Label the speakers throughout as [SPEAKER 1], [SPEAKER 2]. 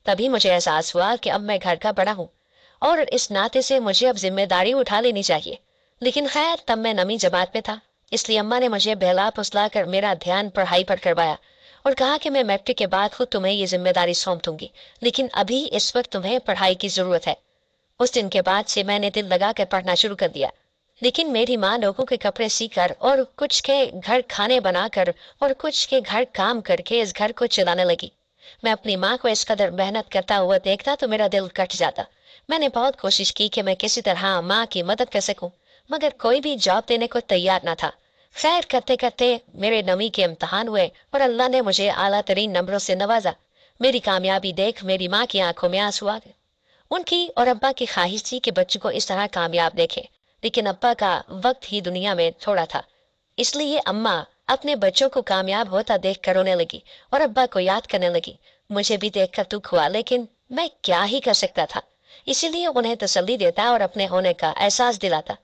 [SPEAKER 1] तभी मुझे एहसास हुआ कि अब मैं घर का बड़ा हूँ और इस नाते से मुझे अब जिम्मेदारी उठा लेनी चाहिए। लेकिन खैर तब मैं नवीं जमात में था, इसलिए अम्मा ने मुझे बहला फुसला कर मेरा ध्यान पढ़ाई पर करवाया और कहा कि मैं मैट्रिक के बाद खुद तुम्हें ये जिम्मेदारी सौंप दूंगी, लेकिन अभी इस वक्त तुम्हें पढ़ाई की जरूरत है। उस दिन के बाद से मैंने दिल लगा कर पढ़ना शुरू कर दिया। लेकिन मेरी माँ लोगों के कपड़े सीकर और कुछ के घर खाने बनाकर और कुछ के घर काम करके इस घर को चलाने लगी। मैं अपनी माँ को इस कदर मेहनत करता हुआ देखता तो मेरा दिल कट जाता। मैंने बहुत कोशिश की कि मैं किसी तरह माँ की मदद कर सकूं, मगर कोई भी जॉब देने को तैयार न था। खैर करते करते मेरे नवी के इम्तहान हुए और अल्लाह ने मुझे आला तरीन नंबरों से नवाजा। मेरी कामयाबी देख मेरी माँ की आंखों में आंसू आ गए। उनकी और अब्बा की ख्वाहिश थी कि बच्चों को इस तरह कामयाब देखें, लेकिन अब्बा का वक्त ही दुनिया में थोड़ा था। इसलिए अम्मा अपने बच्चों को कामयाब होता देख कर रोने लगी और अब्बा को याद करने लगी। मुझे भी देखकर दुख हुआ, लेकिन मैं क्या ही कर सकता था। इसीलिए उन्हें तसल्ली देता और अपने होने का एहसास दिलाता।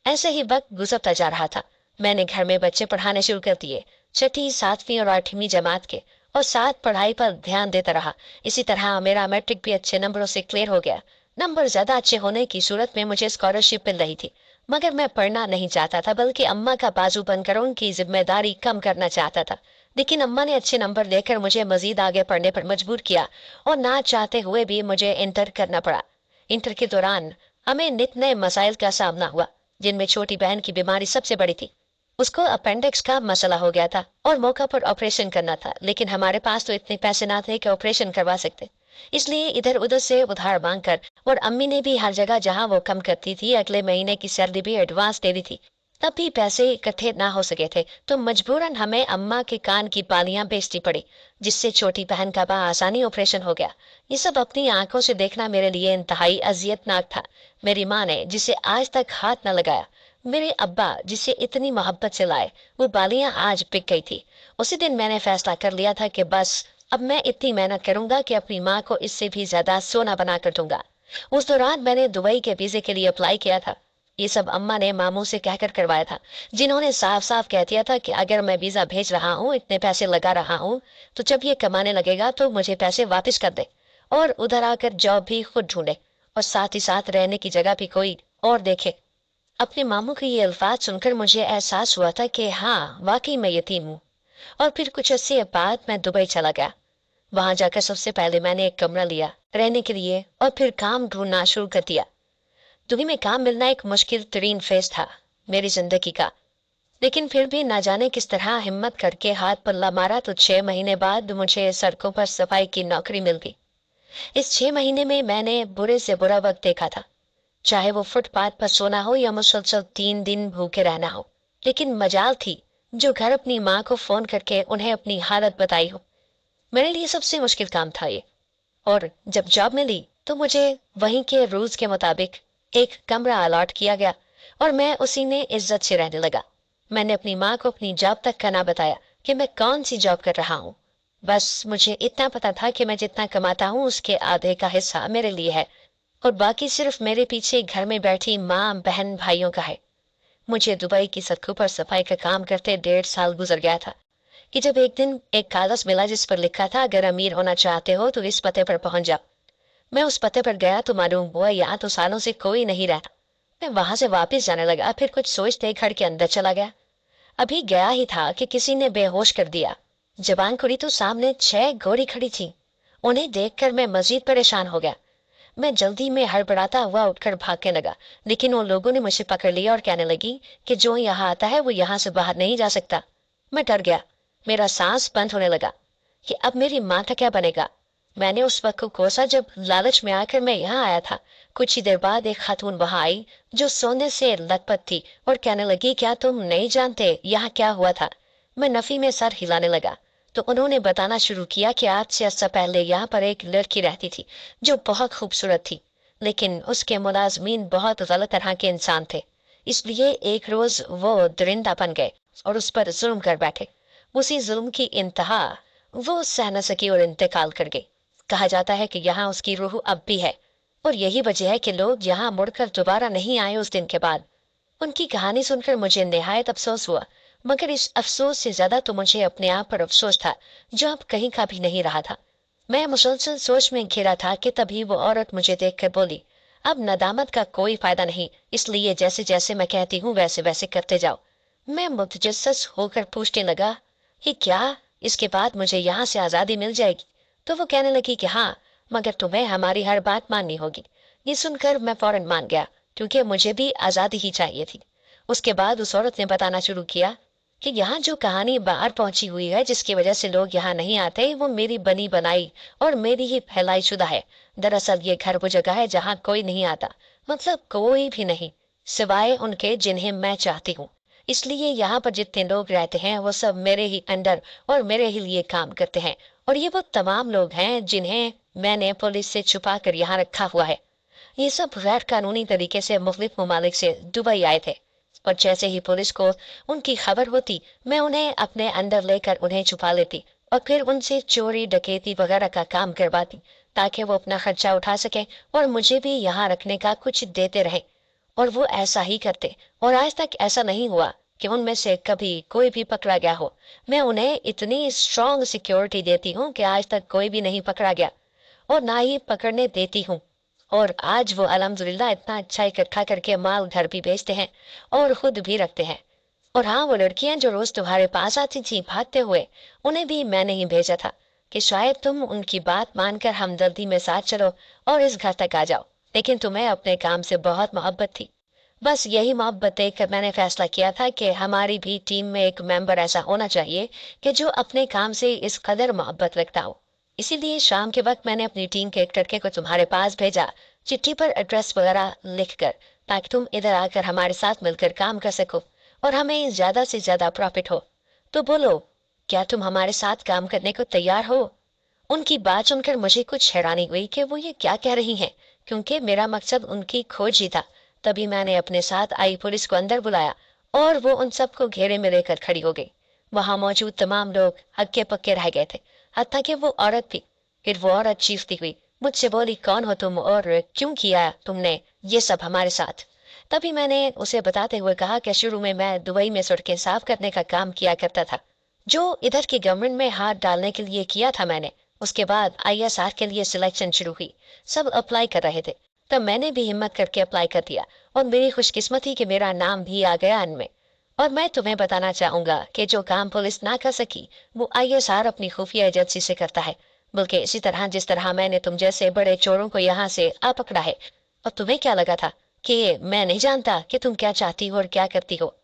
[SPEAKER 1] ऐसे ही वक्त गुजरता जा रहा था। मैंने घर में बच्चे पढ़ाने शुरू कर दिए, छठी, सातवीं और आठवीं जमात के, और साथ पढ़ाई पर ध्यान देता रहा। इसी तरह मेरा मैट्रिक भी अच्छे नंबरों से क्लियर हो गया। नंबर ज्यादा अच्छे होने की सूरत में मुझे स्कॉलरशिप मिल रही थी, मगर मैं पढ़ना नहीं चाहता था, बल्कि अम्मा का बाजू बनकर उनकी जिम्मेदारी कम करना चाहता था। लेकिन अम्मा ने अच्छे नंबर देकर मुझे मजीद आगे पढ़ने पर मजबूर किया और ना चाहते हुए भी मुझे इंटर करना पड़ा। इंटर के दौरान हमें नित नए मसाइल का सामना हुआ, जिनमें छोटी बहन की बीमारी सबसे बड़ी थी। उसको अपेंडिक्स का मसला हो गया था और मौका पर ऑपरेशन करना था, लेकिन हमारे पास तो इतने पैसे ना थे कि ऑपरेशन करवा सकते। इसलिए इधर उधर से उधार मांग कर, और अम्मी ने भी हर जगह जहां वो कम करती थी अगले महीने की सैलरी भी एडवांस दे दी थी, तब भी पैसे इकट्ठे ना हो सके थे, तो मजबूरन हमें अम्मा के कान की बालियां बेचनी पड़ी, जिससे छोटी बहन का आसानी ऑपरेशन हो गया। ये सब अपनी आंखों से देखना मेरे लिए इंतहाई अजियतनाक था। मेरी माँ ने जिसे आज तक हाथ न लगाया, मेरे अब्बा जिसे इतनी मोहब्बत से लाए, वो बालियां आज बिक गई थी। उसी दिन मैंने फैसला कर लिया था कि बस अब मैं इतनी मेहनत करूंगा कि अपनी माँ को इससे भी ज्यादा सोना बना कर दूंगा। उस दौरान मैंने दुबई के वीजे के लिए अप्लाई किया था। ये सब अम्मा ने मामू से कहकर करवाया था, जिन्होंने साफ साफ कह दिया था कि अगर मैं वीजा भेज रहा हूँ, इतने पैसे लगा रहा हूँ, तो जब ये कमाने लगेगा तो मुझे पैसे वापस कर दे और उधर आकर जॉब भी खुद ढूंढे और साथ ही साथ रहने की जगह भी कोई और देखे। अपने मामू के ये अल्फाज सुनकर मुझे एहसास हुआ था कि हाँ, वाकई मैं यतीम हूँ। और फिर कुछ अर्से बाद मैं दुबई चला गया। वहां जाकर सबसे पहले मैंने एक कमरा लिया रहने के लिए और फिर काम ढूंढना शुरू कर दिया। दुबई में काम मिलना एक मुश्किल तरीन फेज था मेरी जिंदगी का, लेकिन फिर भी ना जाने किस तरह हिम्मत करके हाथ पल्ला मारा तो 6 महीने बाद मुझे सड़कों पर सफाई की नौकरी मिल गई। इस 6 महीने में मैंने बुरे से बुरा वक्त देखा था, चाहे वो फुटपाथ पर सोना हो या मुसलसल 3 दिन भूखे रहना हो। लेकिन मजाल थी जो घर अपनी माँ को फोन करके उन्हें अपनी हालत बताई हो। मेरे लिए सबसे मुश्किल काम था ये। और जब जॉब मिली तो मुझे वहीं के रूल्स के मुताबिक एक कमरा अलॉट किया गया और मैं उसी में इज्जत से रहने लगा। मैंने अपनी माँ को अपनी जॉब तक का ना बताया कि मैं कौन सी जॉब कर रहा हूँ। बस मुझे इतना पता था कि मैं जितना कमाता हूँ उसके आधे का हिस्सा मेरे लिए है और बाकी सिर्फ मेरे पीछे घर में बैठी माँ बहन भाइयों का है। मुझे दुबई की सड़कों पर सफाई का काम करते 1.5 साल गुजर गया था कि जब एक दिन एक कागज मिला जिस पर लिखा था, अगर अमीर होना चाहते हो तो इस पते पर पहुंच जाओ। मैं उस पते पर गया तो मालूम हुआ यहाँ तो सालों से कोई नहीं रहता। मैं वहां से वापस जाने लगा, फिर कुछ सोचते घर के अंदर चला गया। अभी गया ही था कि किसी ने बेहोश कर दिया। जबान खुली तो सामने 6 गोरी खड़ी थी। उन्हें देखकर मैं मजीद परेशान हो गया। मैं जल्दी में हड़बड़ाता हुआ उठकर भागने लगा, लेकिन उन लोगों ने मुझे पकड़ लिया और कहने लगी कि जो यहाँ आता है वो यहाँ से बाहर नहीं जा सकता। मैं डर गया, मेरा सांस बंद होने लगा कि अब मेरी माँ का क्या बनेगा। मैंने उस वक्त को कोसा जब लालच में आकर मैं यहाँ आया था। कुछ ही देर बाद एक खातून वहां आई जो सोने से लथपथ थी और कहने लगी, क्या तुम नहीं जानते यहाँ क्या हुआ था। मैं नफी में सर हिलाने लगा तो उन्होंने बताना शुरू किया कि आज से अर्सा पहले यहाँ पर एक लड़की रहती थी जो बहुत खूबसूरत थी, लेकिन उसके मुलाजमीन बहुत गलत तरह के इंसान थे। इसलिए एक रोज वो दरिंदा बन गए और उस पर जुल्म कर बैठे। उसी जुल्म की इंतहा वो सह न सकी और इंतकाल कर गई। कहा जाता है कि यहाँ उसकी रूह अब भी है और यही वजह है कि लोग यहाँ मुड़कर दोबारा नहीं आए उस दिन के बाद। उनकी कहानी सुनकर मुझे निहायत अफसोस हुआ, मगर इस अफसोस से ज्यादा तो मुझे अपने आप पर अफसोस था जो अब कहीं का भी नहीं रहा था। मैं मुसलसल सोच में घिरा था कि तभी वो औरत मुझे देखकर बोली, अब नदामत का कोई फायदा नहीं, इसलिए जैसे जैसे मैं कहती हूँ वैसे वैसे करते जाओ। मैं मुतजस्सिस होकर पूछने लगा, ये क्या, इसके बाद मुझे यहाँ से आज़ादी मिल जाएगी? तो वो कहने लगी कि हाँ, मगर तुम्हें हमारी हर बात माननी होगी। ये सुनकर मैं फौरन मान गया, क्योंकि मुझे भी आज़ादी ही चाहिए थी। उसके बाद उस औरत ने बताना शुरू किया कि यहाँ जो कहानी बाहर पहुंची हुई है, जिसकी वजह से लोग यहाँ नहीं आते, वो मेरी बनी बनाई और मेरी ही फैलाई शुदा है। दरअसल ये घर वो जगह है जहाँ कोई नहीं आता, मतलब कोई भी नहीं, सिवाय उनके जिन्हें मैं चाहती हूँ। इसलिए यहाँ पर जितने लोग रहते हैं वो सब मेरे ही अंडर और मेरे ही लिए काम करते हैं। और ये वो तमाम लोग हैं जिन्हें मैंने पुलिस से छुपा कर यहाँ रखा हुआ है। ये सब गैर कानूनी तरीके से मुख्तलिफ ममालिक से दुबई आए थे, और जैसे ही पुलिस को उनकी खबर होती, मैं उन्हें अपने अंदर लेकर उन्हें छुपा लेती और फिर उनसे चोरी डकैती वगैरह का काम करवाती, ताकि वो अपना खर्चा उठा सके और मुझे भी यहाँ रखने का कुछ देते रहे। और वो ऐसा ही करते, और आज तक ऐसा नहीं हुआ कि उनमें से कभी कोई भी पकड़ा गया हो। मैं उन्हें इतनी स्ट्रॉन्ग सिक्योरिटी देती हूँ कि आज तक कोई भी नहीं पकड़ा गया, और ना ही पकड़ने देती हूँ। और आज वो अल्हम्दुलिल्लाह इतना अच्छा इकट्ठा करके माल घर भी बेचते हैं और खुद भी रखते हैं। और हाँ, वो लड़कियां जो रोज तुम्हारे पास आती थी भागते हुए, उन्हें भी मैंने ही भेजा था कि शायद तुम उनकी बात मानकर हमदर्दी में साथ चलो और इस घर तक आ जाओ। लेकिन तुम्हें अपने काम से बहुत मोहब्बत थी। बस यही मोहब्बत देखकर मैंने फैसला किया था कि हमारी भी टीम में एक मेंबर ऐसा होना चाहिए कि जो अपने काम से इस कदर मोहब्बत रखता हो। इसीलिए शाम के वक्त मैंने अपनी टीम के एक लड़के को तुम्हारे पास भेजा, चिट्ठी पर एड्रेस वगैरह लिखकर, ताकि तुम इधर आकर हमारे साथ मिलकर काम कर सको और हमें ज्यादा से ज्यादा प्रॉफिट हो। तो बोलो, क्या तुम हमारे साथ काम करने को तैयार हो? उनकी बात सुनकर मुझे कुछ हैरानी हुई कि वो ये क्या कह रही हैं, क्योंकि मेरा मकसद उनकी खोज ही था। तभी मैंने अपने साथ आई पुलिस को अंदर बुलाया और वो उन सबको घेरे में लेकर खड़ी हो गई। वहां मौजूद तमाम लोग हक्के पक्के रह गए थे, हत्ता कि वो औरत भी। फिर वो औरत चीखती हुई मुझसे बोली, कौन हो तुम और क्यों किया तुमने ये सब हमारे साथ? तभी मैंने उसे बताते हुए कहा कि शुरू में मैं दुबई में सड़कें साफ करने का काम किया करता था, जो इधर की गवर्नमेंट में हाथ डालने के लिए किया था मैंने। उसके बाद आईएसआर के लिए सिलेक्शन शुरू हुई, सब अप्लाई कर रहे थे, तब मैंने भी हिम्मत करके अप्लाई कर दिया और मेरी खुशकिस्मती कि मेरा नाम भी आ गया इनमें। और मैं तुम्हें बताना चाहूंगा कि जो काम पुलिस ना कर सकी, वो आईएसआर अपनी खुफिया एजेंसी से करता है। बल्कि इसी तरह जिस तरह मैंने तुम जैसे बड़े चोरों को यहाँ से आ पकड़ा है। और तुम्हें क्या लगा था कि मैं नहीं जानता कि तुम क्या चाहती हो और क्या करती हो?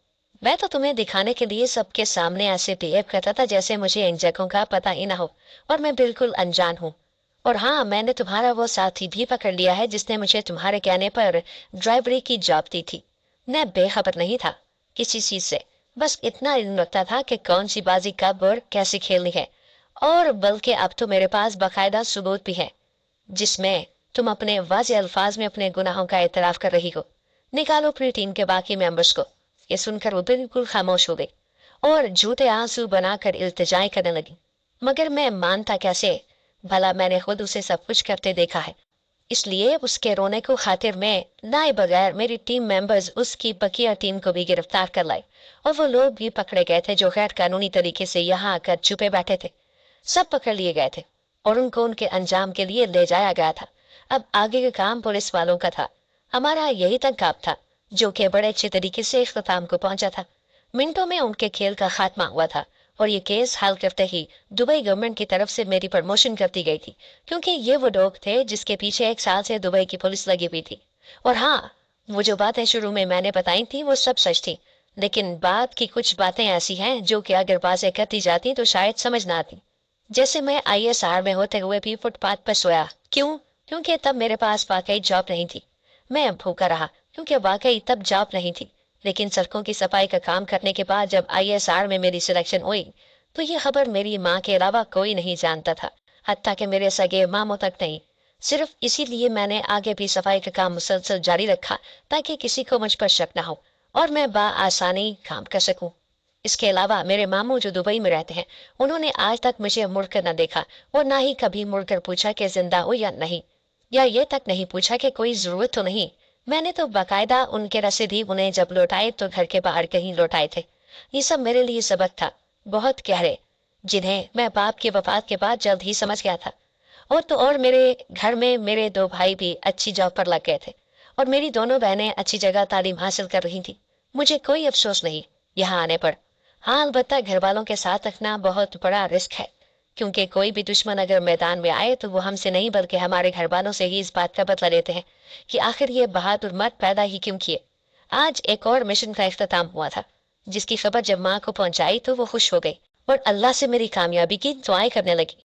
[SPEAKER 1] मैं तो तुम्हें दिखाने के लिए सबके सामने ऐसे बिहेव करता था जैसे मुझे इन जगहों का पता ही ना हो और मैं बिल्कुल अनजान हूँ। और हाँ, मैंने तुम्हारा वो साथी भी पकड़ लिया है जिसने मुझे तुम्हारे कहने पर ड्राइवरी की जॉब दी थी। मैं बेखबर नहीं था किसी चीज से, बस इतना इल्म रखता था कि कौन सी बाजी कब और कैसे खेलनी है। और बल्कि अब तो मेरे पास बाकायदा सबूत भी है, जिसमें तुम अपने वाज़े अल्फाज में अपने गुनाहों का एतराफ कर रही हो। निकालो अपनी टीम के बाकी मेंबर्स को। ये सुनकर वो बिल्कुल खामोश हो गई और झूठे आंसू बनाकर इल्तिजाएं करने लगी। मगर मैं मानता कैसे, भला मैंने खुद उसे सब कुछ करते देखा है। इसलिए उसके रोने को खातिर में लाए बगैर मेरी टीम मेंबर्स उसकी बकिया टीम को भी गिरफ्तार कर लाए, और वो लोग भी पकड़े गए थे जो गैर कानूनी तरीके से यहाँ आकर छुपे बैठे थे। सब पकड़ लिए गए थे और उनको उनके अंजाम के लिए ले जाया गया था। अब आगे का काम पुलिस वालों का था। हमारा यही तक काम था, जो कि बड़े अच्छे तरीके से इख्तिताम को पहुंचा था। मिनटों में उनके खेल का खात्मा हुआ था और ये केस हल करते ही दुबई गवर्नमेंट की तरफ से मेरी प्रमोशन कर दी गई थी, क्योंकि ये वो लोग थे जिसके पीछे एक साल से दुबई की पुलिस लगी हुई थी। और हाँ, वो जो बातें शुरू में मैंने बताई थी वो सब सच थी, लेकिन बात की कुछ बातें ऐसी हैं जो कि अगर बातें करती जाती तो शायद समझ ना आती। जैसे मैं आईएसआर में होते हुए भी फुटपाथ पर सोया। क्यों? क्योंकि तब मेरे पास वाकई जॉब नहीं थी। मैं भूखा रहा क्योंकि वाकई तब जॉब नहीं थी। लेकिन सड़कों की सफाई का काम करने के बाद जब आईएसआर में मेरी सिलेक्शन हुई, तो ये खबर मेरी माँ के अलावा कोई नहीं जानता था, हत्ता कि मेरे सगे मामों तक नहीं। सिर्फ इसीलिए मैंने आगे भी सफाई का काम मुसलसल जारी रखा, ताकि किसी को मुझ पर शक न हो और मैं आसानी काम कर सकूं। इसके अलावा मेरे मामू जो दुबई में रहते हैं, उन्होंने आज तक मुझे मुड़कर न देखा और ना ही कभी मुड़कर पूछा कि जिंदा हो या नहीं, या ये तक नहीं पूछा कि कोई जरूरत तो नहीं। मैंने तो बाकायदा उनके रसीद ही उन्हें जब लौटाए तो घर के बाहर कहीं लौटाए थे। ये सब मेरे लिए सबक था, बहुत गहरे, जिन्हें मैं बाप की वफात के बाद जल्द ही समझ गया था। اور میرے گھر میں میرے دو بھائی بھی اچھی جاب پر لگ گئے تھے اور میری دونوں بہنیں اچھی جگہ تعلیم حاصل کر رہی تھیں. مجھے کوئی افسوس نہیں یہاں آنے پر. ہاں البتہ گھر والوں کے ساتھ رکھنا بہت بڑا رسک ہے، کیونکہ کوئی بھی دشمن اگر میدان میں آئے تو وہ ہم سے نہیں بلکہ ہمارے گھر والوں سے ہی اس بات کا بدلہ لیتے ہیں کہ آخر یہ بہادر مرد پیدا ہی کیوں کیے. آج ایک اور مشن کا اختتام ہوا تھا جس کی خبر جب ماں کو پہنچائی تو وہ خوش ہو گئی اور اللہ سے میری کامیابی کی دعائیں کرنے لگی.